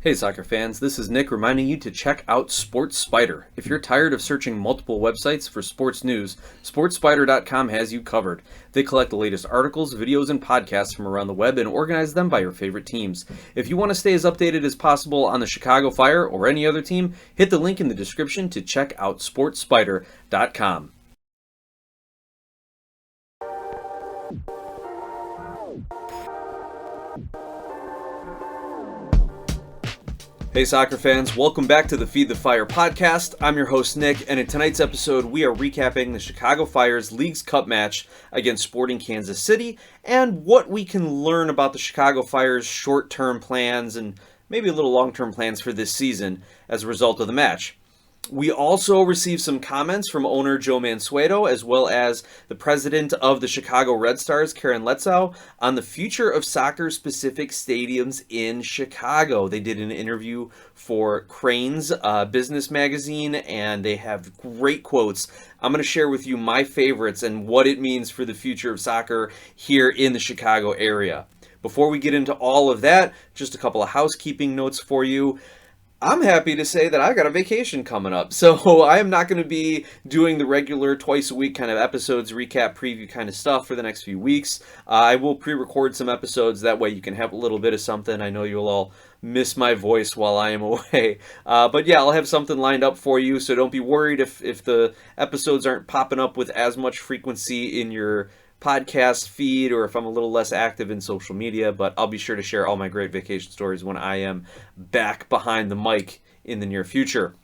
Hey soccer fans, this is Nick reminding you to check out Sports Spider. If you're tired of searching multiple websites for sports news, SportsSpider.com has you covered. They collect the latest articles, videos, and podcasts from around the web and organize them by your favorite teams. If you want to stay as updated as possible on the Chicago Fire or any other team, hit the link in the description to check out SportsSpider.com. Hey soccer fans, welcome back to the Feed the Fire podcast. I'm your host Nick, and in tonight's episode we are recapping the Chicago Fire's Leagues Cup match against Sporting Kansas City and what we can learn about the Chicago Fire's short-term plans and maybe a little long-term plans for this season as a result of the match. We also received some comments from owner Joe Mansueto, as well as the president of the Chicago Red Stars, Crain, on the future of soccer-specific stadiums in Chicago. They did an interview for Crain's business magazine, and they have great quotes. I'm going to share with you my favorites and what it means for the future of soccer here in the Chicago area. Before we get into all of that, just a couple of housekeeping notes for you. I'm happy to say that I got a vacation coming up, so I am not going to be doing the regular twice a week kind of episodes, recap, preview kind of stuff for the next few weeks. I will pre-record some episodes, that way you can have a little bit of something. I know you'll all miss my voice while I am away, but yeah, I'll have something lined up for you, so don't be worried if the episodes aren't popping up with as much frequency in your podcast feed or if I'm a little less active in social media, but I'll be sure to share all my great vacation stories when I am back behind the mic in the near future.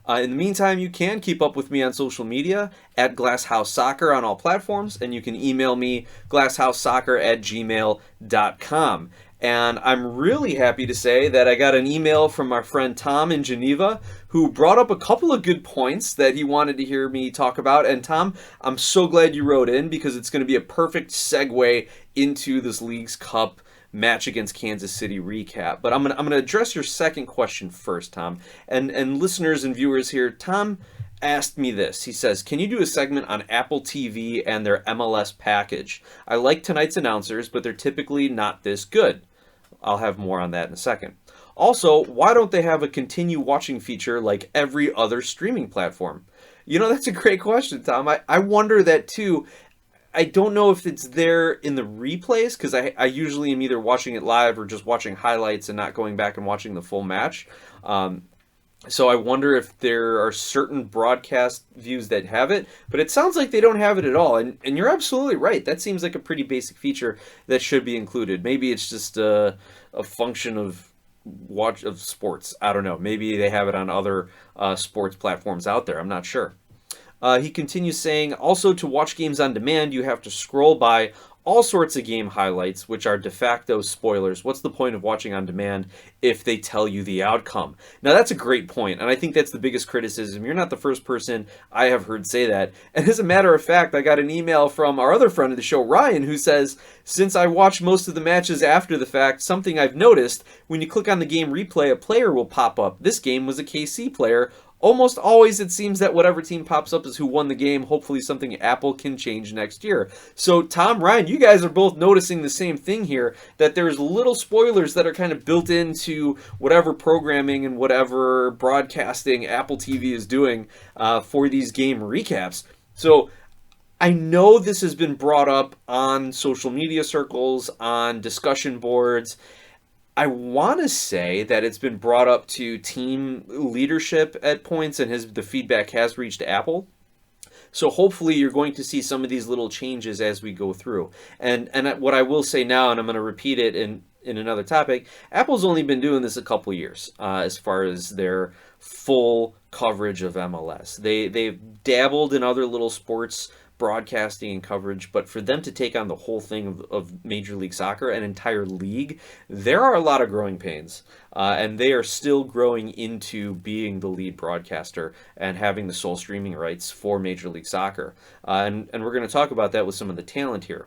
In the meantime, you can keep up with me on social media at Glasshouse Soccer on all platforms, and you can email me glasshousesoccer@gmail.com. And I'm really happy to say that I got an email from my friend Tom in Geneva, who brought up a couple of good points that he wanted to hear me talk about. And Tom, I'm so glad you wrote in, because it's going to be a perfect segue into this Leagues Cup match against Kansas City recap. But I'm gonna address your second question first, Tom. And listeners and viewers here, Tom asked me this. He says, can you do a segment on Apple TV and their MLS package? I like tonight's announcers, but they're typically not this good. I'll have more on that in a second. Also, why don't they have a continue watching feature like every other streaming platform? You know, that's a great question, Tom. I wonder that too. I don't know if it's there in the replays, because I usually am either watching it live or just watching highlights and not going back and watching the full match. So I wonder if there are certain broadcast views that have it, but it sounds like they don't have it at all. And you're absolutely right. That seems like a pretty basic feature that should be included. Maybe it's just a function of sports. I don't know. Maybe they have it on other sports platforms out there. I'm not sure. He continues saying, also to watch games on demand, you have to scroll by all sorts of game highlights, which are de facto spoilers. What's the point of watching on demand if they tell you the outcome? Now, that's a great point, and I think that's the biggest criticism. You're not the first person I have heard say that. And as a matter of fact, I got an email from our other friend of the show, Ryan, who says, since I watch most of the matches after the fact, something I've noticed, when you click on the game replay, a player will pop up. This game was a KC player. Almost always it seems that whatever team pops up is who won the game. Hopefully something Apple can change next year. So Tom, Ryan, you guys are both noticing the same thing here, that there's little spoilers that are kind of built into whatever programming and whatever broadcasting Apple TV is doing for these game recaps. So I know this has been brought up on social media circles, on discussion boards. I want to say that it's been brought up to team leadership at points, and the feedback has reached Apple. So hopefully you're going to see some of these little changes as we go through. And what I will say now, and I'm going to repeat it in another topic, Apple's only been doing this a couple years as far as their full coverage of MLS. They've dabbled in other little sports broadcasting and coverage, but for them to take on the whole thing of Major League Soccer, an entire league, there are a lot of growing pains, and they are still growing into being the lead broadcaster and having the sole streaming rights for Major League Soccer, and we're going to talk about that with some of the talent here.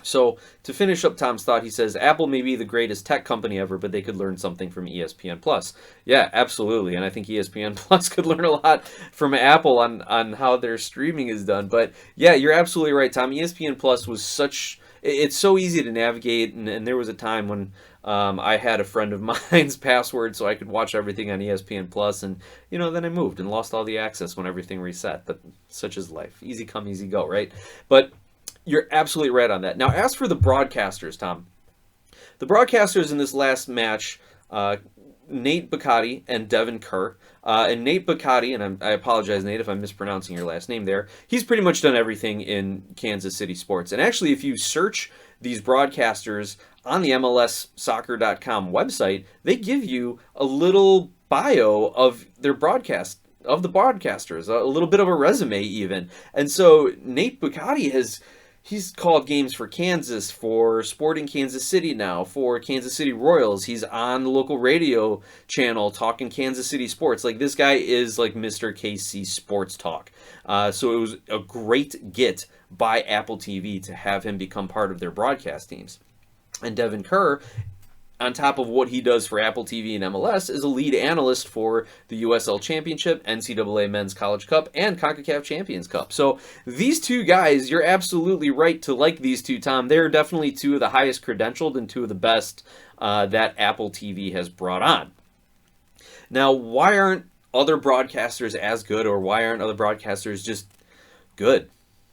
So to finish up Tom's thought, he says, Apple may be the greatest tech company ever, but they could learn something from ESPN Plus. Yeah, absolutely. And I think ESPN Plus could learn a lot from Apple on how their streaming is done. But yeah, you're absolutely right, Tom. ESPN Plus was it's so easy to navigate. And there was a time when I had a friend of mine's password so I could watch everything on ESPN Plus, and then I moved and lost all the access when everything reset. But such is life. Easy come, easy go, right? But you're absolutely right on that. Now, as for the broadcasters, Tom, the broadcasters in this last match, Nate Bacati and Devin Kerr. And Nate Bacati, and I apologize, Nate, if I'm mispronouncing your last name there, he's pretty much done everything in Kansas City sports. And actually, if you search these broadcasters on the MLSsoccer.com website, they give you a little bio of their broadcast, of the broadcasters, a little bit of a resume even. And so Nate Bacati he's called games for Kansas, for Sporting Kansas City now, for Kansas City Royals. He's on the local radio channel talking Kansas City sports. Like, this guy is like Mr. KC Sports Talk. So it was a great get by Apple TV to have him become part of their broadcast teams. And Devin Kerr, on top of what he does for Apple TV and MLS, is a lead analyst for the USL Championship, NCAA Men's College Cup, and CONCACAF Champions Cup. So these two guys, you're absolutely right to like these two, Tom. They're definitely two of the highest credentialed and two of the best that Apple TV has brought on. Now, why aren't other broadcasters as good, or why aren't other broadcasters just good?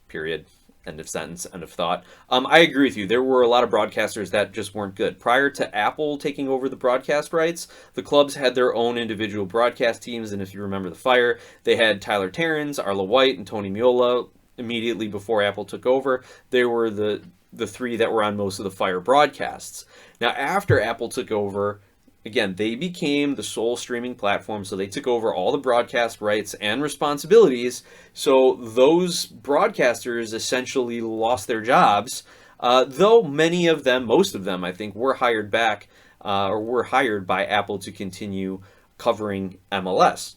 Period. End of sentence, end of thought. I agree with you. There were a lot of broadcasters that just weren't good. Prior to Apple taking over the broadcast rights, the clubs had their own individual broadcast teams, and if you remember the Fire, they had Tyler Terrans, Arla White, and Tony Miola immediately before Apple took over. They were the three that were on most of the Fire broadcasts. Now, after Apple took over, again, they became the sole streaming platform, so they took over all the broadcast rights and responsibilities. So those broadcasters essentially lost their jobs, though many of them, most of them, I think, were hired back or were hired by Apple to continue covering MLS.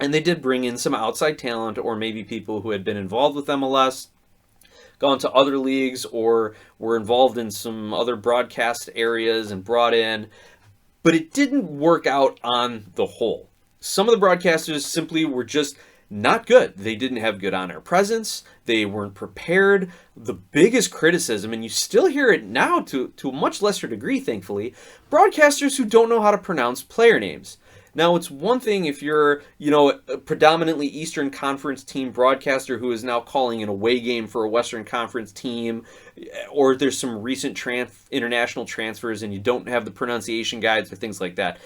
And they did bring in some outside talent, or maybe people who had been involved with MLS, gone to other leagues, or were involved in some other broadcast areas and brought in. But it didn't work out on the whole. Some of the broadcasters simply were just not good. They didn't have good on-air presence. They weren't prepared. The biggest criticism, and you still hear it now to a much lesser degree, thankfully, broadcasters who don't know how to pronounce player names. Now, it's one thing if you're, a predominantly Eastern Conference team broadcaster who is now calling an away game for a Western Conference team, or there's some recent international transfers and you don't have the pronunciation guides or things like that.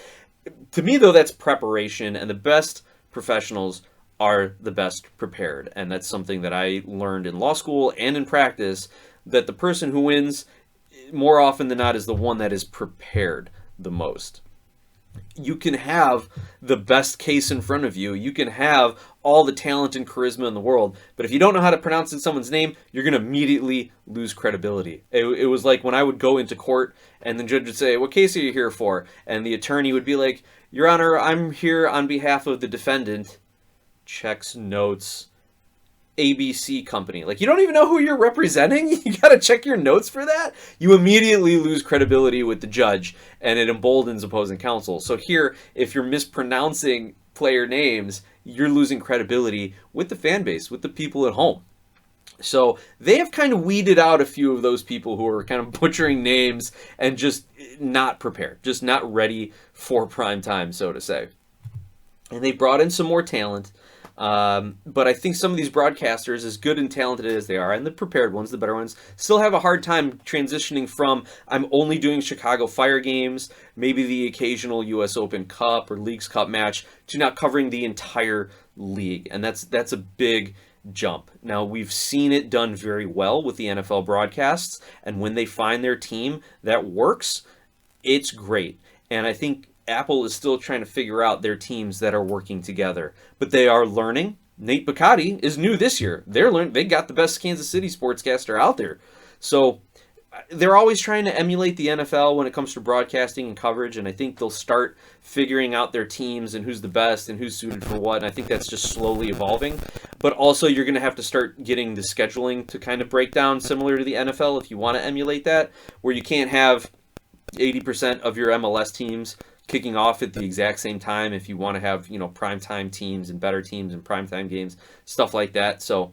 To me, though, that's preparation, and the best professionals are the best prepared. And that's something that I learned in law school and in practice, that the person who wins more often than not is the one that is prepared the most. You can have the best case in front of you. You can have all the talent and charisma in the world. But if you don't know how to pronounce someone's name, you're going to immediately lose credibility. It was like when I would go into court and the judge would say, "What case are you here for?" And the attorney would be like, "Your Honor, I'm here on behalf of the defendant." Checks notes. ABC company. Like, you don't even know who you're representing? You got to check your notes for that? You immediately lose credibility with the judge, and it emboldens opposing counsel. So here, if you're mispronouncing player names, you're losing credibility with the fan base, with the people at home. So they have kind of weeded out a few of those people who are kind of butchering names and just not prepared, just not ready for prime time, so to say. And they brought in some more talent. But I think some of these broadcasters, as good and talented as they are, and the prepared ones, the better ones, still have a hard time transitioning from, I'm only doing Chicago Fire games, maybe the occasional U.S. Open Cup or Leagues Cup match, to not covering the entire league. And that's a big jump. Now, we've seen it done very well with the NFL broadcasts, and when they find their team that works, it's great. And I think Apple is still trying to figure out their teams that are working together, but they are learning. Nate Bacati is new this year. They got the best Kansas City sportscaster out there. So they're always trying to emulate the NFL when it comes to broadcasting and coverage, and I think they'll start figuring out their teams and who's the best and who's suited for what, and I think that's just slowly evolving. But also, you're going to have to start getting the scheduling to kind of break down similar to the NFL if you want to emulate that, where you can't have 80% of your MLS teams kicking off at the exact same time if you want to have, primetime teams and better teams and primetime games, stuff like that. So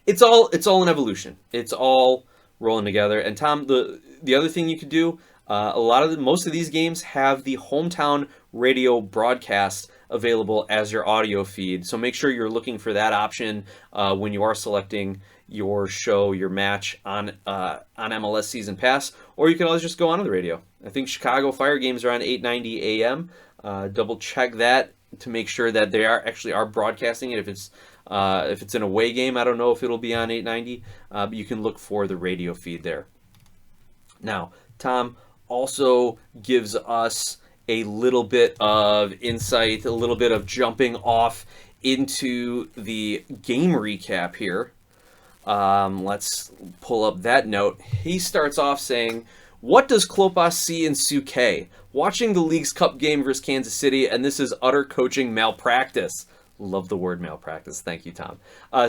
it's all an evolution. It's all rolling together. And Tom, the other thing you could do, Most of these games have the hometown radio broadcast available as your audio feed. So make sure you're looking for that option when you are selecting your show, your match on MLS Season Pass, or you can always just go onto the radio. I think Chicago Fire games are on 8:90 a.m. Double check that to make sure that they are broadcasting it. If it's an away game, I don't know if it'll be on 8:90, but you can look for the radio feed there. Now, Tom also gives us a little bit of insight, a little bit of jumping off into the game recap here. Let's pull up that note. He starts off saying, "What does Klopas see in Suke? Watching the League's Cup game versus Kansas City, and this is utter coaching malpractice." Love the word malpractice. Thank you, Tom.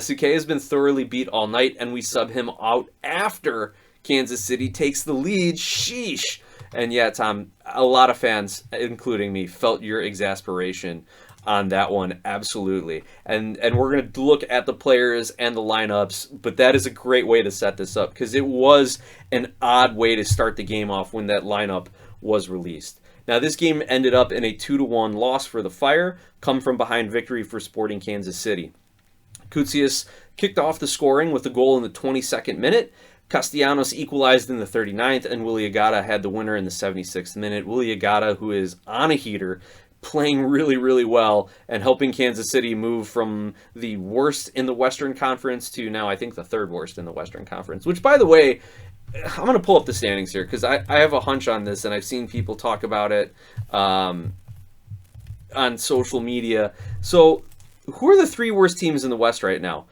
Suke has been thoroughly beat all night, and we sub him out after Kansas City takes the lead. Sheesh. And yeah, Tom, a lot of fans, including me, felt your exasperation on that one, absolutely. And we're going to look at the players and the lineups, but that is a great way to set this up because it was an odd way to start the game off when that lineup was released. Now, this game ended up in a 2-1 loss for the Fire, come from behind victory for Sporting Kansas City. Koutsias kicked off the scoring with a goal in the 22nd minute. Castellanos equalized in the 39th, and Willie Agada had the winner in the 76th minute. Willie Agada, who is on a heater, playing really, really well, and helping Kansas City move from the worst in the Western Conference to now, I think, the third worst in the Western Conference. Which, by the way, I'm going to pull up the standings here, because I have a hunch on this, and I've seen people talk about it on social media. So, who are the three worst teams in the West right now?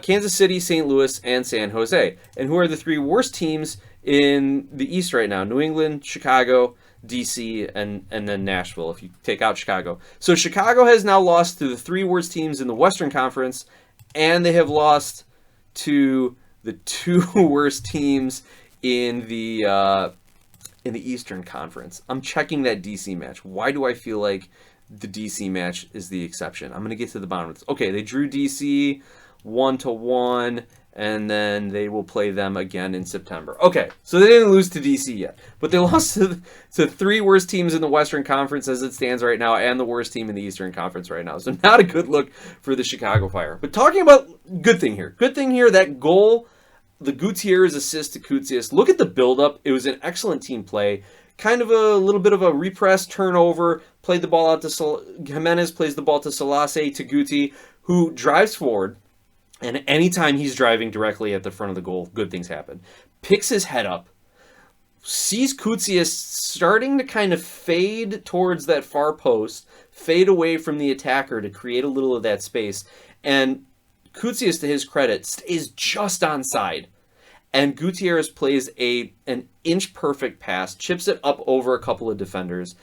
Kansas City, St. Louis, and San Jose. And who are the three worst teams in the East right now? New England, Chicago, DC, and then Nashville, if you take out Chicago. So Chicago has now lost to the three worst teams in the Western Conference, and they have lost to the two worst teams in the Eastern Conference. I'm checking that DC match. Why do I feel like the DC match is the exception? I'm going to get to the bottom of this. Okay, they drew DC 1-1, and then they will play them again in September. Okay, so they didn't lose to DC yet, but they lost to three worst teams in the Western Conference as it stands right now, and the worst team in the Eastern Conference right now. So not a good look for the Chicago Fire. But talking about good thing here, that goal, the Gutierrez assist to Koutsias. Look at the buildup. It was an excellent team play. Kind of a little bit of a repress turnover. Played the ball out to Jimenez. Plays the ball to Salase to Guti, who drives forward. And anytime he's driving directly at the front of the goal, good things happen. Picks his head up, sees Koutsias starting to kind of fade towards that far post, fade away from the attacker to create a little of that space. And Koutsias, to his credit, is just onside. And Gutierrez plays an inch-perfect pass, chips it up over a couple of defenders.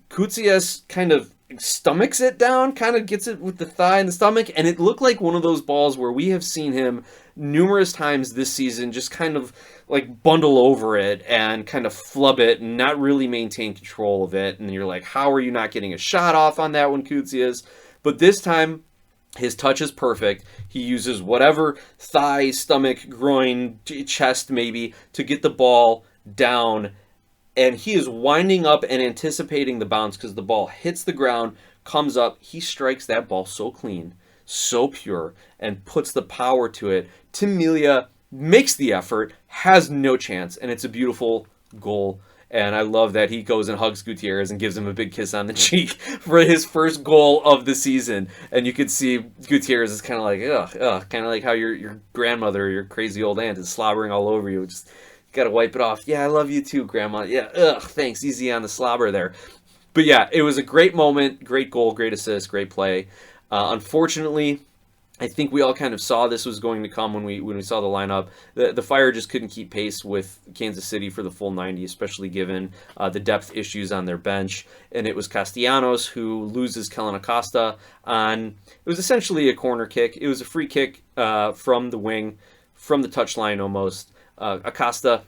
Koutsias kind of stomachs it down, kind of gets it with the thigh and the stomach, and it looked like one of those balls where we have seen him numerous times this season just kind of like bundle over it and kind of flub it and not really maintain control of it. And you're like, how are you not getting a shot off on that one, Koutsias? But this time, his touch is perfect. He uses whatever thigh, stomach, groin, chest maybe to get the ball down. And he is winding up and anticipating the bounce because the ball hits the ground, comes up. He strikes that ball so clean, so pure, and puts the power to it. Tim Melia makes the effort, has no chance, and it's a beautiful goal. And I love that he goes and hugs Gutierrez and gives him a big kiss on the cheek for his first goal of the season. And you could see Gutierrez is kind of like, ugh, kind of like how your grandmother or your crazy old aunt is slobbering all over you. Just got to wipe it off. Yeah, I love you too, Grandma. Yeah, thanks. Easy on the slobber there. But yeah, it was a great moment, great goal, great assist, great play. Unfortunately, I think we all kind of saw this was going to come when we saw the lineup. The Fire just couldn't keep pace with Kansas City for the full 90, especially given the depth issues on their bench. And it was Castellanos who loses Kellen Acosta on, it was essentially a corner kick. It was a free kick from the wing, from the touchline almost. Acosta,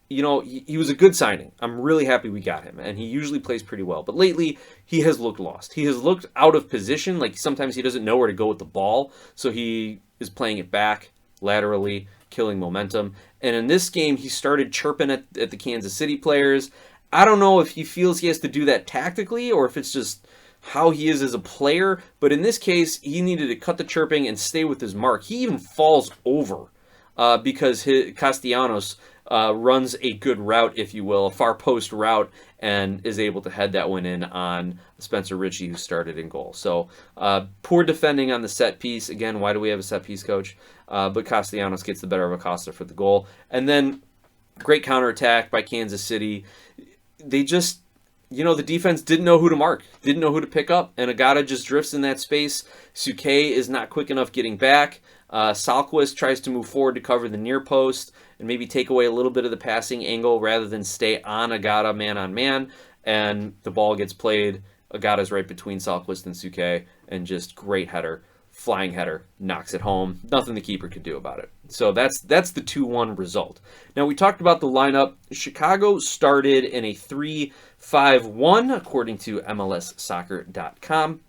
you know, he was a good signing. I'm really happy we got him, and he usually plays pretty well. But lately, he has looked lost. He has looked out of position, like sometimes he doesn't know where to go with the ball, so he is playing it back laterally, killing momentum. And in this game, he started chirping at the Kansas City players. I don't know if he feels he has to do that tactically or if it's just how he is as a player, but in this case, he needed to cut the chirping and stay with his mark. He even falls over because Castellanos runs a good route, if you will, a far post route, and is able to head that one in on Spencer Ritchie, who started in goal. So poor defending on the set piece. Again, why do we have a set piece coach? But Castellanos gets the better of Acosta for the goal. And then great counterattack by Kansas City. They just, the defense didn't know who to mark, didn't know who to pick up, and Agada just drifts in that space. Suke is not quick enough getting back. Salquist tries to move forward to cover the near post and maybe take away a little bit of the passing angle rather than stay on Agada man on man, and the ball gets played. Agada's right between Salquist and Suke, and just great header, flying header, knocks it home. Nothing the keeper could do about it. So that's the 2-1 result. Now, we talked about the lineup. Chicago started in a 3-5-1, according to MLSsoccer.com.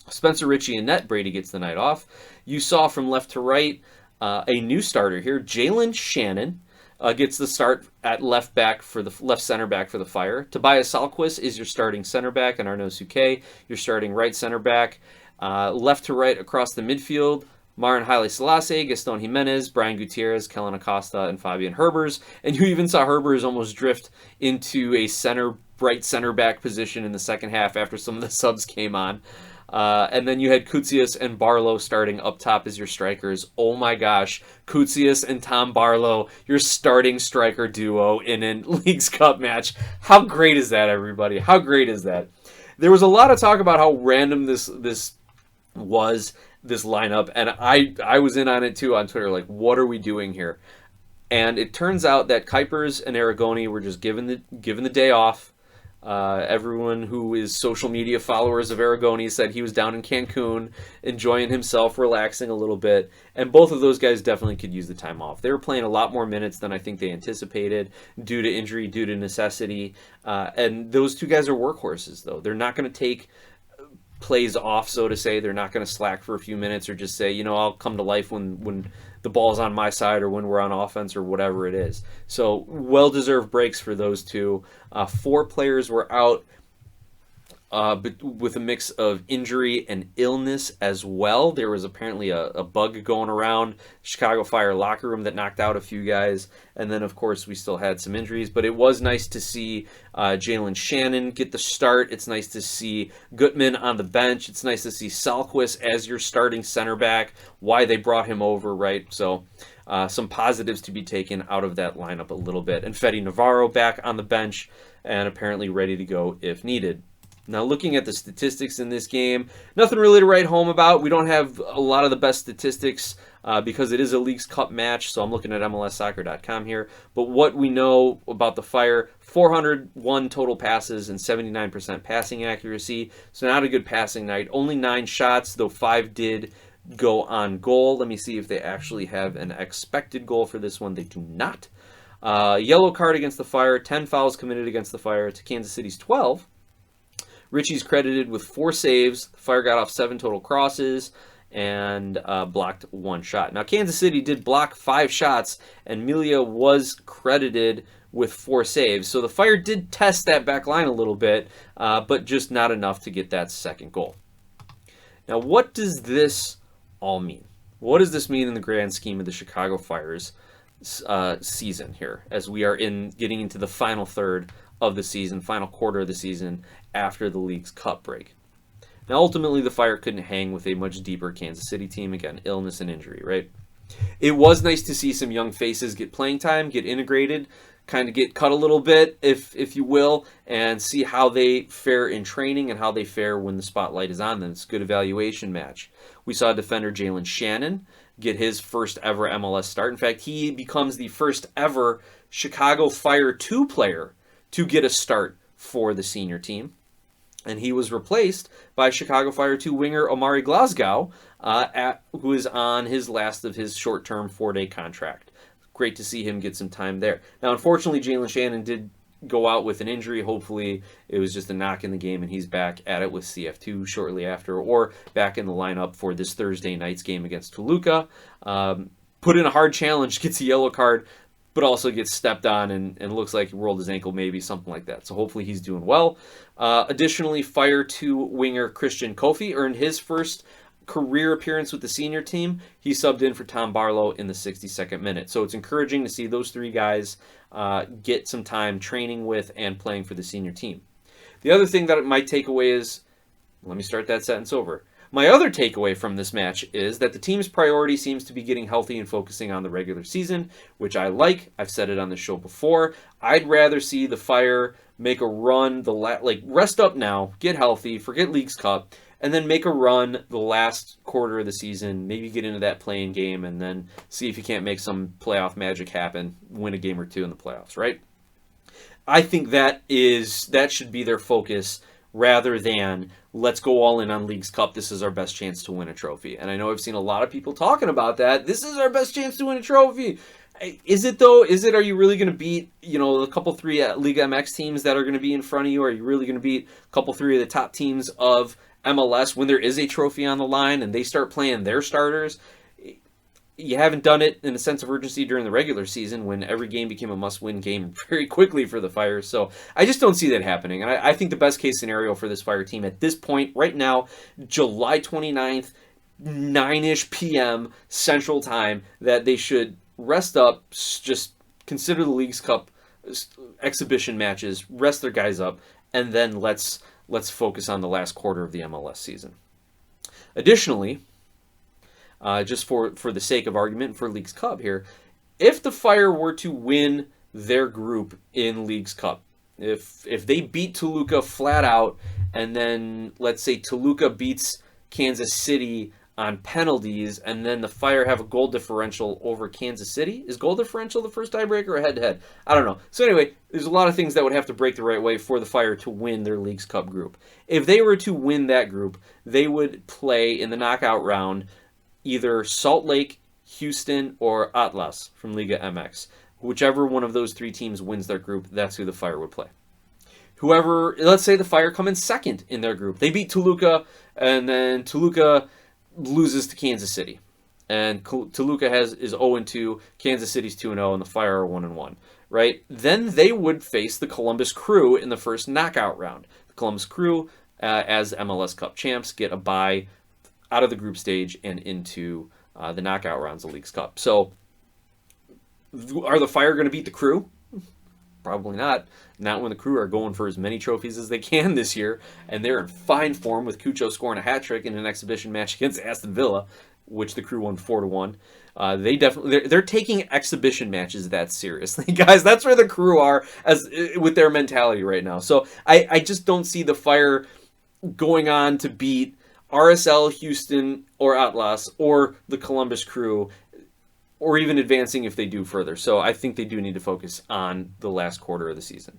Spencer Ritchie in net. Brady gets the night off. You saw from left to right a new starter here. Jalen Shannon gets the start at left center back for the Fire. Tobias Salquist is your starting center back, and Arnaud Suke, your starting right center back. Left to right across the midfield, Marin Haile Selassie, Gaston Jimenez, Brian Gutierrez, Kellen Acosta, and Fabian Herbers. And you even saw Herbers almost drift into a right center back position in the second half after some of the subs came on. And then you had Koutsias and Barlow starting up top as your strikers. Oh my gosh, Koutsias and Tom Barlow, your starting striker duo in a Leagues Cup match. How great is that, everybody? How great is that? There was a lot of talk about how random this lineup, and I was in on it too on Twitter, like, what are we doing here? And it turns out that Kuipers and Aragoni were just given the day off. Everyone who is social media followers of Aragoni said he was down in Cancun, enjoying himself, relaxing a little bit, and both of those guys definitely could use the time off. They were playing a lot more minutes than I think they anticipated due to injury, due to necessity, and those two guys are workhorses, though. They're not going to take plays off, so to say. They're not going to slack for a few minutes or just say, I'll come to life when the ball's on my side or when we're on offense or whatever it is. So well-deserved breaks for those two. 4 players were out with a mix of injury and illness as well. There was apparently a bug going around Chicago Fire locker room that knocked out a few guys. And then, of course, we still had some injuries. But it was nice to see Jalen Shannon get the start. It's nice to see Gutman on the bench. It's nice to see Salquist as your starting center back, why they brought him over, right? So some positives to be taken out of that lineup a little bit. And Fede Navarro back on the bench and apparently ready to go if needed. Now, looking at the statistics in this game, nothing really to write home about. We don't have a lot of the best statistics because it is a Leagues Cup match, so I'm looking at MLSsoccer.com here. But what we know about the Fire, 401 total passes and 79% passing accuracy, so not a good passing night. Only 9 shots, though 5 did go on goal. Let me see if they actually have an expected goal for this one. They do not. Yellow card against the Fire, 10 fouls committed against the Fire to Kansas City's 12. Ritchie's credited with 4 saves. The Fire got off 7 total crosses and blocked 1 shot. Now, Kansas City did block 5 shots, and Melia was credited with 4 saves. So the Fire did test that back line a little bit, but just not enough to get that second goal. Now, what does this all mean? What does this mean in the grand scheme of the Chicago Fire's season here, as we are getting into the final third of the season, final quarter of the season after the Leagues Cup break? Now, ultimately, the Fire couldn't hang with a much deeper Kansas City team. Again, illness and injury, right? It was nice to see some young faces get playing time, get integrated, kind of get cut a little bit, if you will, and see how they fare in training and how they fare when the spotlight is on them. It's a good evaluation match. We saw defender Jalen Shannon get his first ever MLS start. In fact, he becomes the first ever Chicago Fire 2 player to get a start for the senior team. And he was replaced by Chicago Fire 2 winger Omari Glasgow, who is on his last of his short-term 4-day contract. Great to see him get some time there. Now, unfortunately, Jalen Shannon did go out with an injury. Hopefully, it was just a knock in the game, and he's back at it with CF2 shortly after, or back in the lineup for this Thursday night's game against Toluca. put in a hard challenge, gets a yellow card, but also gets stepped on and looks like he rolled his ankle, maybe something like that. So hopefully he's doing well. Additionally, Fire 2 winger Christian Kofi earned his first career appearance with the senior team. He subbed in for Tom Barlow in the 62nd minute. So it's encouraging to see those three guys get some time training with and playing for the senior team. The other thing that my takeaway is, let me start that sentence over. My other takeaway from this match is that the team's priority seems to be getting healthy and focusing on the regular season, which I like. I've said it on the show before. I'd rather see the Fire make a run, rest up now, get healthy, forget Leagues Cup, and then make a run the last quarter of the season, maybe get into that play-in game, and then see if you can't make some playoff magic happen, win a game or two in the playoffs, right? I think that should be their focus, rather than let's go all in on Leagues Cup. This is our best chance to win a trophy. And I know I've seen a lot of people talking about that. This is our best chance to win a trophy. Is it though? Are you really going to beat, a couple three Liga MX teams that are going to be in front of you? Are you really going to beat a couple three of the top teams of MLS when there is a trophy on the line and they start playing their starters? You haven't done it in a sense of urgency during the regular season when every game became a must-win game very quickly for the Fire. So I just don't see that happening. And I think the best case scenario for this Fire team at this point, right now, July 29th, 9-ish p.m. Central Time, that they should rest up, just consider the Leagues Cup exhibition matches, rest their guys up, and then let's focus on the last quarter of the MLS season. Additionally, just for the sake of argument for Leagues Cup here, if the Fire were to win their group in Leagues Cup, if they beat Toluca flat out, and then let's say Toluca beats Kansas City on penalties, and then the Fire have a goal differential over Kansas City. Is goal differential the first tiebreaker or head-to-head? I don't know. So anyway, there's a lot of things that would have to break the right way for the Fire to win their Leagues Cup group. If they were to win that group, they would play in the knockout round either Salt Lake, Houston, or Atlas from Liga MX. Whichever one of those three teams wins their group, that's who the Fire would play. Whoever, let's say the Fire come in second in their group. They beat Toluca, and then Toluca loses to Kansas City. And Toluca is 0-2, Kansas City's 2-0, and the Fire are 1-1, right? Then they would face the Columbus Crew in the first knockout round. The Columbus Crew, as MLS Cup champs, get a bye out of the group stage and into the knockout rounds of Leagues Cup. So, are the Fire going to beat the Crew? Probably not. Not when the Crew are going for as many trophies as they can this year, and they're in fine form with Koutsias scoring a hat trick in an exhibition match against Aston Villa, which the Crew won 4-1. They're taking exhibition matches that seriously, guys. That's where the Crew are with their mentality right now. So I just don't see the Fire going on to beat RSL, Houston, or Atlas, or the Columbus Crew, or even advancing if they do further. So I think they do need to focus on the last quarter of the season.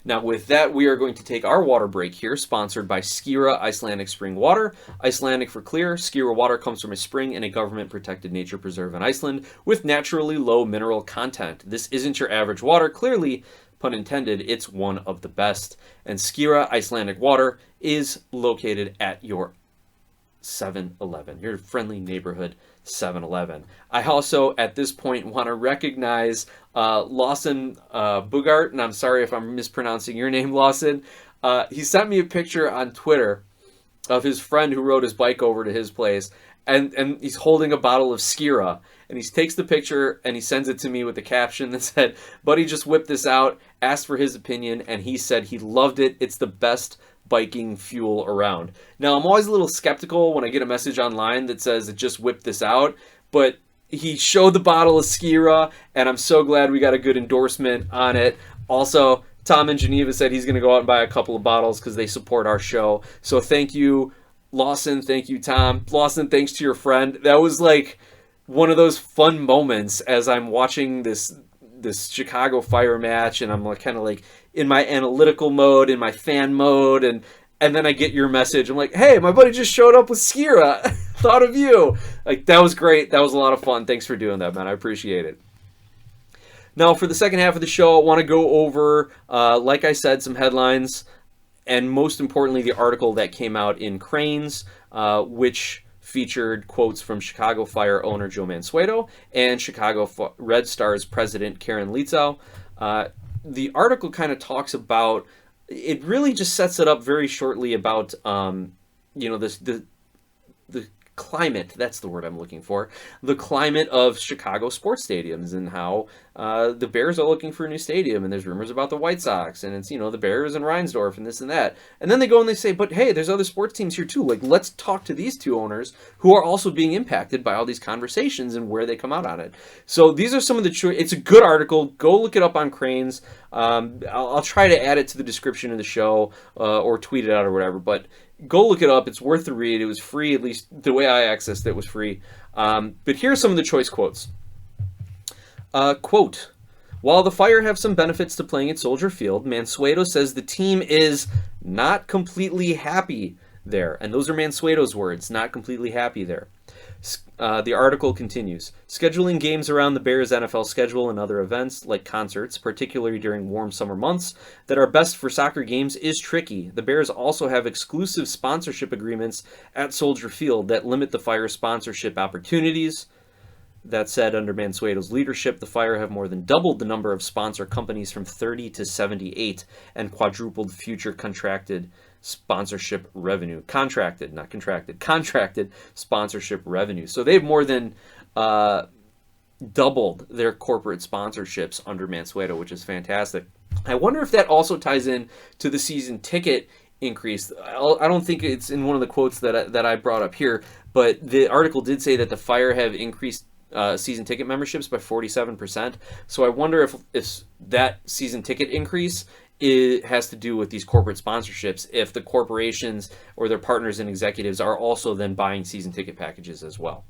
Now with that, we are going to take our water break here, sponsored by Skira Icelandic Spring Water. Icelandic for clear, Skira water comes from a spring in a government-protected nature preserve in Iceland with naturally low mineral content. This isn't your average water, clearly, pun intended, it's one of the best. And Skira Icelandic Water is located at your 7-Eleven, your friendly neighborhood 7-Eleven. I also, at this point, want to recognize Lawson Bugart, and I'm sorry if I'm mispronouncing your name, Lawson. He sent me a picture on Twitter of his friend who rode his bike over to his place, and he's holding a bottle of Skira, and he takes the picture and he sends it to me with the caption that said, "Buddy just whipped this out, asked for his opinion, and he said he loved it. It's the best biking fuel around." Now, I'm always a little skeptical when I get a message online that says it just whipped this out, but he showed the bottle of Skira, and I'm so glad we got a good endorsement on it. Also, Tom in Geneva said he's going to go out and buy a couple of bottles because they support our show. So thank you, Lawson. Thank you, Tom. Lawson, thanks to your friend. That was like one of those fun moments as I'm watching this Chicago Fire match, and I'm kind of like in my analytical mode, in my fan mode, and then I get your message. I'm like, hey, my buddy just showed up with Skira. Thought of you. Like, that was great. That was a lot of fun. Thanks for doing that, man. I appreciate it. Now, for the second half of the show, I want to go over, like I said, some headlines, and most importantly, the article that came out in Crain's, which featured quotes from Chicago Fire owner Joe Mansueto and Chicago Red Stars president Karen Leetzow. The article kind of talks about, it really just sets it up very shortly about, the climate, that's the word I'm looking for, the climate of Chicago sports stadiums, and how the Bears are looking for a new stadium, and there's rumors about the White Sox, and it's, the Bears and Reinsdorf and this and that. And then they go and they say, but hey, there's other sports teams here too. Like, let's talk to these two owners who are also being impacted by all these conversations and where they come out on it. So these are some of the it's a good article. Go look it up on Crain's. I'll try to add it to the description of the show or tweet it out or whatever, but go look it up. It's worth the read. It was free, at least the way I accessed it was free. But here are some of the choice quotes. Quote, while the Fire have some benefits to playing at Soldier Field, Mansueto says the team is not completely happy there. And those are Mansueto's words, not completely happy there. The article continues. Scheduling games around the Bears' NFL schedule and other events, like concerts, particularly during warm summer months, that are best for soccer games is tricky. The Bears also have exclusive sponsorship agreements at Soldier Field that limit the Fire's sponsorship opportunities. That said, under Mansueto's leadership, the Fire have more than doubled the number of sponsor companies from 30 to 78 and quadrupled future contracted sponsorship revenue. Contracted, not contracted. Contracted sponsorship revenue. So they've more than doubled their corporate sponsorships under Mansueto, which is fantastic. I wonder if that also ties in to the season ticket increase. I don't think it's in one of the quotes that I brought up here, but the article did say that the Fire have increased season ticket memberships by 47%. So I wonder if that season ticket increase has to do with these corporate sponsorships, if the corporations or their partners and executives are also then buying season ticket packages as well.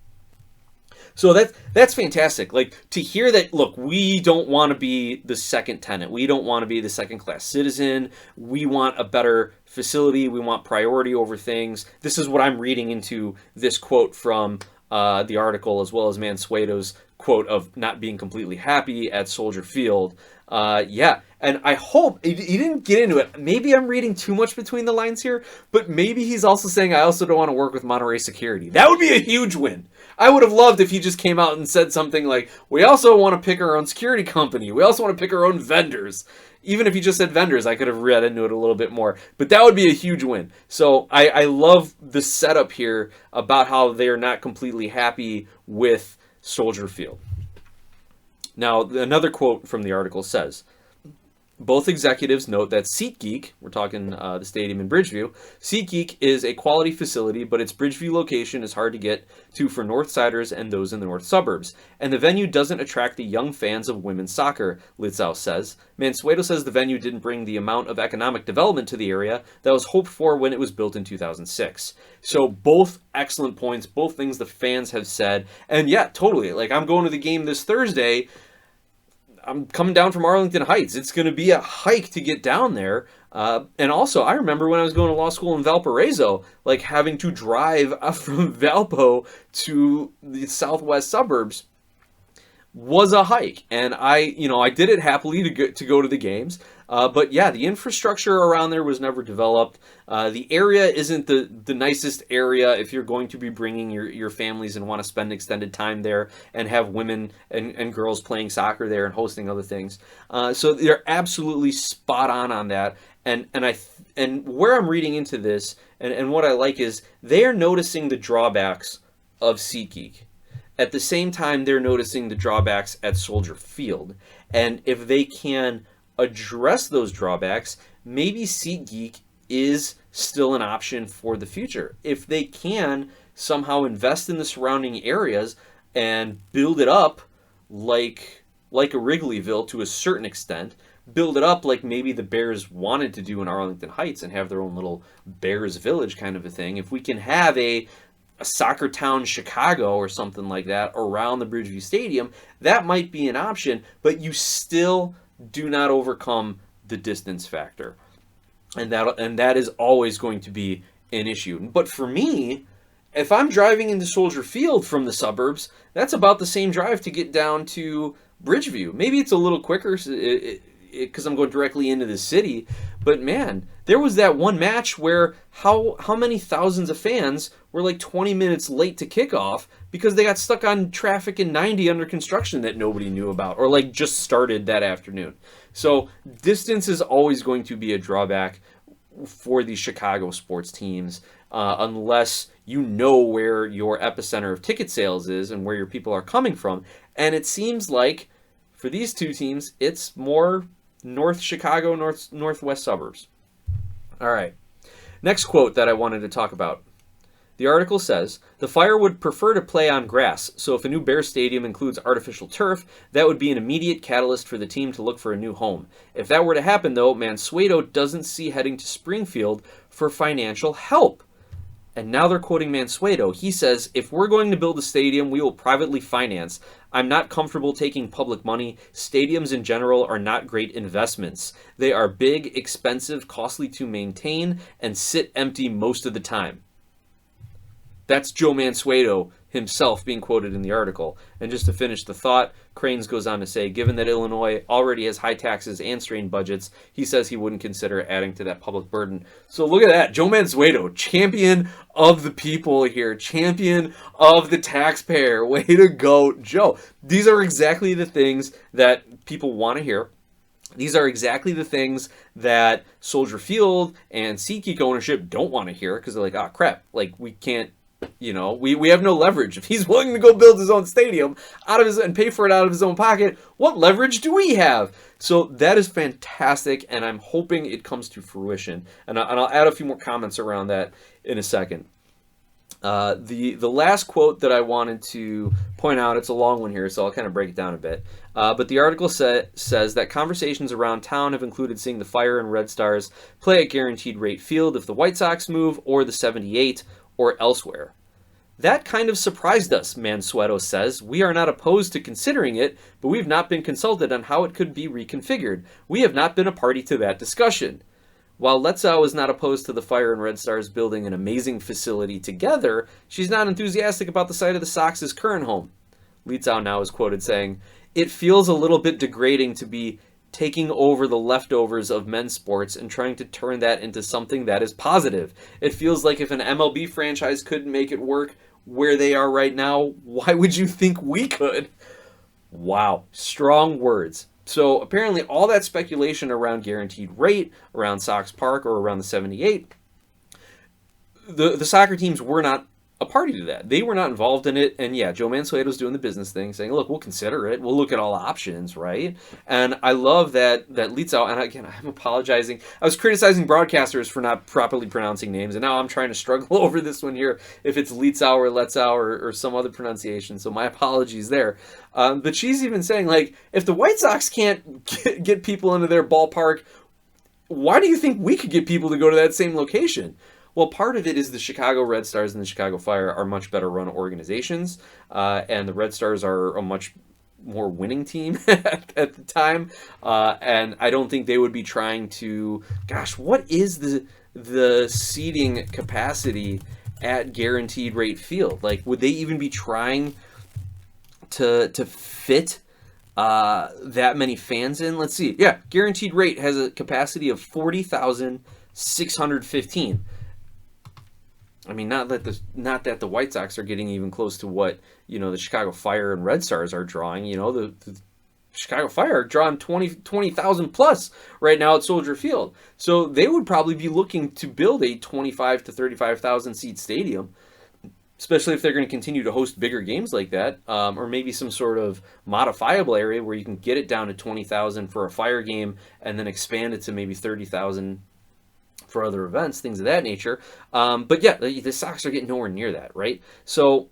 So that's fantastic. Like, to hear that, look, we don't want to be the second tenant. We don't want to be the second class citizen. We want a better facility. We want priority over things. This is what I'm reading into this quote from the article, as well as Mansueto's quote of not being completely happy at Soldier Field. And I hope he didn't get into it. Maybe I'm reading too much between the lines here, but maybe he's also saying, I also don't want to work with Monterey Security. That would be a huge win. I would have loved if he just came out and said something like, we also want to pick our own security company. We also want to pick our own vendors. Even if he just said vendors, I could have read into it a little bit more. But that would be a huge win. So I love the setup here about how they are not completely happy with Soldier Field. Now, another quote from the article says, both executives note that SeatGeek, we're talking the stadium in Bridgeview, SeatGeek is a quality facility, but its Bridgeview location is hard to get to for Northsiders and those in the north suburbs. And the venue doesn't attract the young fans of women's soccer, Leetzow says. Mansueto says the venue didn't bring the amount of economic development to the area that was hoped for when it was built in 2006. So both excellent points, both things the fans have said. And yeah, totally. Like, I'm going to the game this Thursday. I'm coming down from Arlington Heights. It's going to be a hike to get down there. And also, I remember when I was going to law school in Valparaiso, like having to drive from Valpo to the southwest suburbs was a hike. And I did it happily to go to the games. But yeah, the infrastructure around there was never developed. The area isn't the nicest area if you're going to be bringing your families and want to spend extended time there and have women and girls playing soccer there and hosting other things. So they're absolutely spot on that. And where I'm reading into this and what I like is they're noticing the drawbacks of SeatGeek. At the same time, they're noticing the drawbacks at Soldier Field. And if they can address those drawbacks, maybe SeatGeek is still an option for the future. If they can somehow invest in the surrounding areas and build it up like a Wrigleyville to a certain extent, build it up like maybe the Bears wanted to do in Arlington Heights and have their own little Bears Village kind of a thing. If we can have a soccer town Chicago or something like that around the Bridgeview Stadium, that might be an option, but you still do not overcome the distance factor. And that is always going to be an issue. But for me, if I'm driving into Soldier Field from the suburbs, that's about the same drive to get down to Bridgeview. Maybe it's a little quicker, because I'm going directly into the city. But man, there was that one match where how many thousands of fans were like 20 minutes late to kickoff because they got stuck on traffic in 90 under construction that nobody knew about, or like just started that afternoon. So distance is always going to be a drawback for these Chicago sports teams, unless you know where your epicenter of ticket sales is and where your people are coming from. And it seems like for these two teams, it's more North Chicago, northwest suburbs. All right. Next quote that I wanted to talk about. The article says, the Fire would prefer to play on grass, so if a new Bear Stadium includes artificial turf, that would be an immediate catalyst for the team to look for a new home. If that were to happen, though, Mansueto doesn't see heading to Springfield for financial help. And now they're quoting Mansueto. He says, if we're going to build a stadium, we will privately finance. I'm not comfortable taking public money. Stadiums in general are not great investments. They are big, expensive, costly to maintain, and sit empty most of the time. That's Joe Mansueto himself being quoted in the article. And just to finish the thought, Crain goes on to say, given that Illinois already has high taxes and strained budgets, he says he wouldn't consider adding to that public burden. So look at that. Joe Mansueto, champion of the people here, champion of the taxpayer. Way to go, Joe. These are exactly the things that people want to hear. These are exactly the things that Soldier Field and SeatGeek ownership don't want to hear, because they're like, oh, crap, like we can't, we have no leverage. If he's willing to go build his own stadium and pay for it out of his own pocket, what leverage do we have? So that is fantastic, and I'm hoping it comes to fruition. And I'll add a few more comments around that in a second. The last quote that I wanted to point out, it's a long one here, so I'll kind of break it down a bit. But the article says that conversations around town have included seeing the Fire and Red Stars play at Guaranteed Rate Field if the White Sox move, or the 78, or elsewhere. That kind of surprised us, Mansueto says. We are not opposed to considering it, but we've not been consulted on how it could be reconfigured. We have not been a party to that discussion. While Leetzow is not opposed to the Fire and Red Stars building an amazing facility together, she's not enthusiastic about the site of the Sox's current home. Leetzow now is quoted saying, it feels a little bit degrading to be taking over the leftovers of men's sports and trying to turn that into something that is positive. It feels like if an MLB franchise couldn't make it work where they are right now, why would you think we could? Wow, strong words. So apparently all that speculation around Guaranteed Rate, around Sox Park, or around the 78, the soccer teams were not a party to that. They were not involved in it. And yeah, Joe Mansueto's doing the business thing, saying, look, we'll consider it. We'll look at all options, right? And I love that Leetzow, and again, I'm apologizing. I was criticizing broadcasters for not properly pronouncing names, and now I'm trying to struggle over this one here, if it's Leetzow or Leetzow or some other pronunciation. So my apologies there. But she's even saying, like, if the White Sox can't get people into their ballpark, why do you think we could get people to go to that same location? Well, part of it is the Chicago Red Stars and the Chicago Fire are much better run organizations, and the Red Stars are a much more winning team at the time, and I don't think they would be trying to, gosh, what is the seating capacity at Guaranteed Rate Field? Like, would they even be trying to fit that many fans in? Let's see. Yeah, Guaranteed Rate has a capacity of 40,615. I mean, not that the White Sox are getting even close to what, the Chicago Fire and Red Stars are drawing. The Chicago Fire are drawing 20,000 plus right now at Soldier Field. So they would probably be looking to build a 25 to 35,000 seat stadium, especially if they're going to continue to host bigger games like that, or maybe some sort of modifiable area where you can get it down to 20,000 for a Fire game and then expand it to maybe 30,000 for other events, things of that nature. But yeah, the Sox are getting nowhere near that, right? So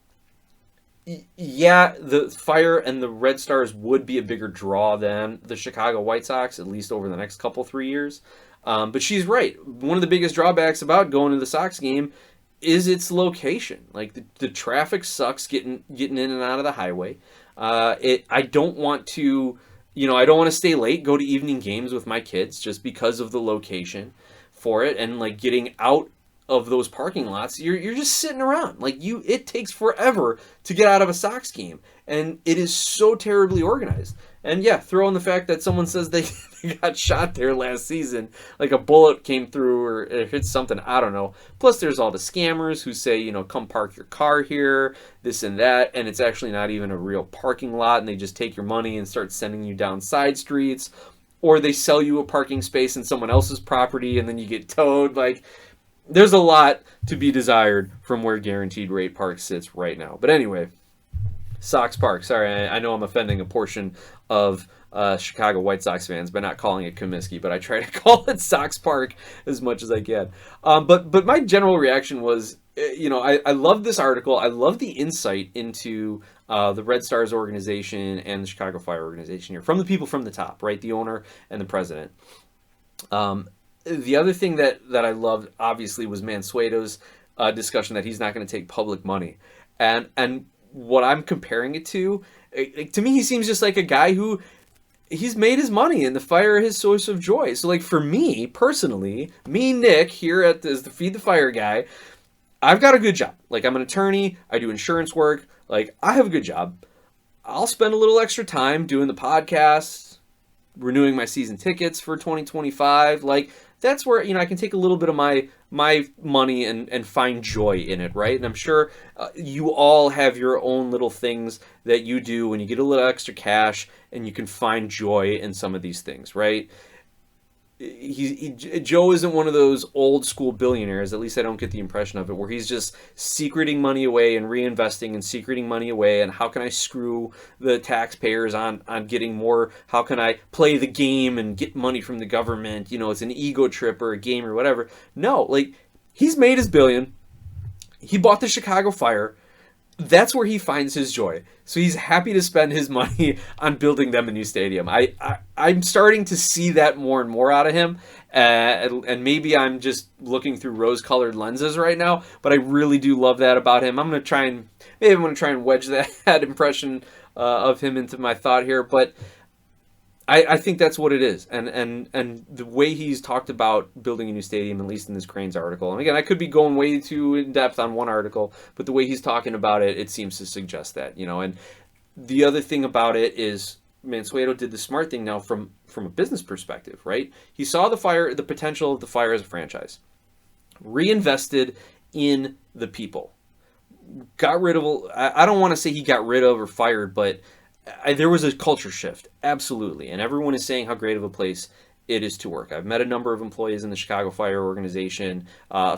yeah, the Fire and the Red Stars would be a bigger draw than the Chicago White Sox, at least over the next 3 years. But she's right. One of the biggest drawbacks about going to the Sox game is its location. Like, the traffic sucks getting in and out of the highway. I don't want to, I don't want to stay late, go to evening games with my kids just because of the location for it, and like getting out of those parking lots, you're just sitting around. Like, it takes forever to get out of a Sox game, and it is so terribly organized. And yeah, throw in the fact that someone says they, they got shot there last season, like a bullet came through or it hit something, I don't know. Plus, there's all the scammers who say, come park your car here, this and that, and it's actually not even a real parking lot, and they just take your money and start sending you down side streets. Or they sell you a parking space in someone else's property, and then you get towed. Like, there's a lot to be desired from where Guaranteed Rate Park sits right now. But anyway, Sox Park. Sorry, I know I'm offending a portion of Chicago White Sox fans by not calling it Comiskey, but I try to call it Sox Park as much as I can. But my general reaction was, I love this article. I love the insight into the Red Stars organization and the Chicago Fire organization here from the people from the top, right? The owner and the president. The other thing that I loved, obviously, was Mansueto's discussion that he's not going to take public money. And what I'm comparing it to me, he seems just like a guy who he's made his money and the fire his source of joy. So, like, for me, personally, Nick, here as the Feed the Fire guy, I've got a good job. Like, I'm an attorney. I do insurance work. Like, I have a good job. I'll spend a little extra time doing the podcast, renewing my season tickets for 2025. Like, that's where, I can take a little bit of my money and find joy in it, right? And I'm sure you all have your own little things that you do when you get a little extra cash and you can find joy in some of these things, right? Joe isn't one of those old school billionaires, at least I don't get the impression of it, where he's just secreting money away and reinvesting and secreting money away, and how can I screw the taxpayers on getting more, how can I play the game and get money from the government, it's an ego trip or a game or whatever. No, like, he's made his billion, he bought the Chicago Fire, that's where he finds his joy. So he's happy to spend his money on building them a new stadium. I'm starting to see that more and more out of him. And maybe I'm just looking through rose-colored lenses right now, but I really do love that about him. I'm going to try and wedge that impression of him into my thought here, but I think that's what it is. And the way he's talked about building a new stadium, at least in this Crain's article, and again, I could be going way too in depth on one article, but the way he's talking about it, it seems to suggest that, and the other thing about it is Mansueto did the smart thing now from a business perspective, right? He saw the potential of the Fire as a franchise, reinvested in the people, got rid of, I don't want to say he got rid of or fired, but there was a culture shift, absolutely, and everyone is saying how great of a place it is to work. I've met a number of employees in the Chicago Fire organization,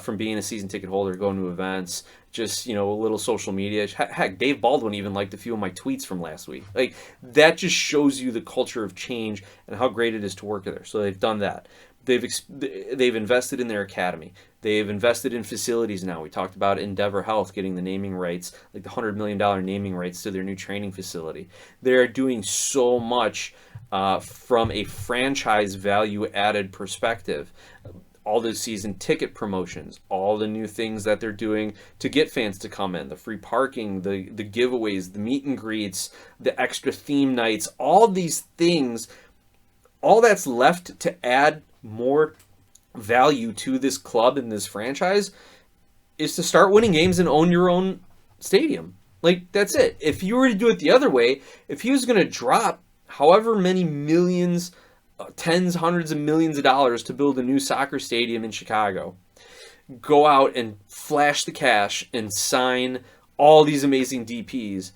from being a season ticket holder, going to events, just, a little social media. Heck, Dave Baldwin even liked a few of my tweets from last week. Like, that just shows you the culture of change and how great it is to work there. So they've done that. They've invested in their academy. They've invested in facilities now. We talked about Endeavor Health getting the naming rights, like the $100 million naming rights to their new training facility. They're doing so much from a franchise value-added perspective. All the season ticket promotions, all the new things that they're doing to get fans to come in, the free parking, the giveaways, the meet and greets, the extra theme nights, all these things, all that's left to add more value to this club and this franchise is to start winning games and own your own stadium. Like, that's it. If you were to do it the other way, if he was going to drop however many millions, tens, hundreds of millions of dollars to build a new soccer stadium in Chicago, go out and flash the cash and sign all these amazing DPs,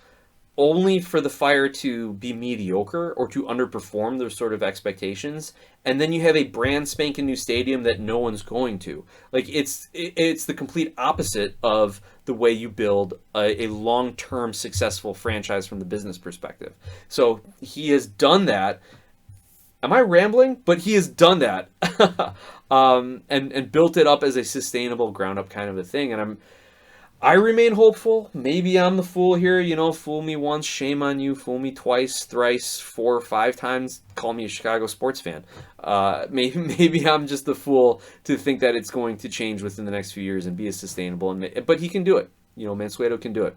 only for the Fire to be mediocre or to underperform their sort of expectations, and then you have a brand spanking new stadium that no one's going to. Like, it's the complete opposite of the way you build a long-term successful franchise from the business perspective. So he has done that. Am I rambling? But he has done that, and built it up as a sustainable ground-up kind of a thing, and I remain hopeful. Maybe I'm the fool here, fool me once, shame on you, fool me twice, thrice, 4 or 5 times, call me a Chicago sports fan. Maybe I'm just the fool to think that it's going to change within the next few years and be as sustainable. But he can do it. Mansueto can do it.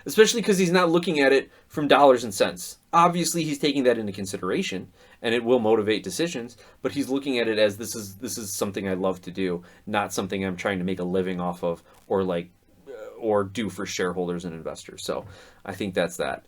Especially because he's not looking at it from dollars and cents. Obviously, he's taking that into consideration, and it will motivate decisions, but he's looking at it as this is something I love to do, not something I'm trying to make a living off of or do for shareholders and investors. So I think that's that.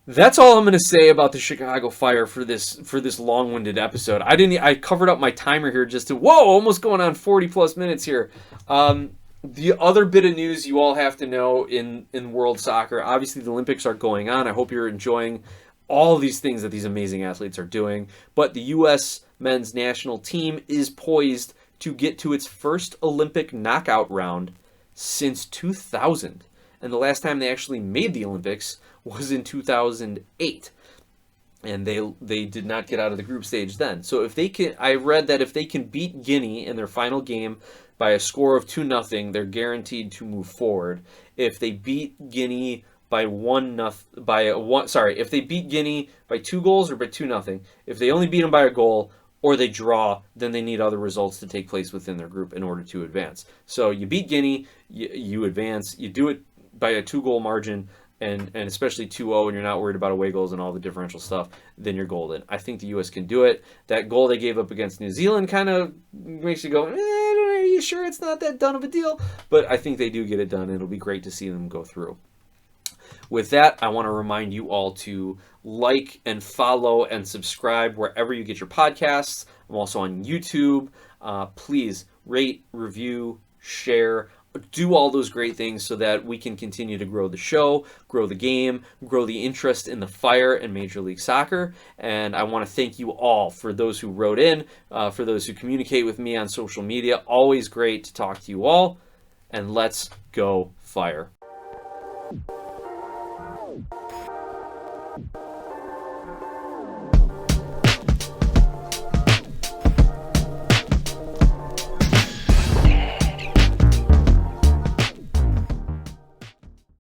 That's all I'm going to say about the Chicago Fire for this long-winded episode. I covered up my timer here just to almost going on 40 plus minutes here. The other bit of news you all have to know in world soccer, obviously the Olympics are going on. I hope you're enjoying all these things that these amazing athletes are doing. But the U.S. men's national team is poised to get to its first Olympic knockout round since 2000. And the last time they actually made the Olympics was in 2008. And they did not get out of the group stage then. So if they can, I read that if they can beat Guinea in their final game by a score of 2-0, they're guaranteed to move forward. If they beat Guinea by if they beat Guinea by 2 goals or by 2-0, if they only beat them by a goal or they draw, then they need other results to take place within their group in order to advance. So you beat Guinea, you advance, you do it by a 2-goal margin, and especially 2-0, and you're not worried about away goals and all the differential stuff, then you're golden. I think the U.S. can do it. That goal they gave up against New Zealand kind of makes you go, are you sure it's not that done of a deal? But I think they do get it done, and it'll be great to see them go through. With that, I want to remind you all to like and follow and subscribe wherever you get your podcasts. I'm also on YouTube. Please rate, review, share, do all those great things so that we can continue to grow the show, grow the game, grow the interest in the Fire and Major League Soccer. And I want to thank you all for those who wrote in, for those who communicate with me on social media. Always great to talk to you all. And let's go Fire.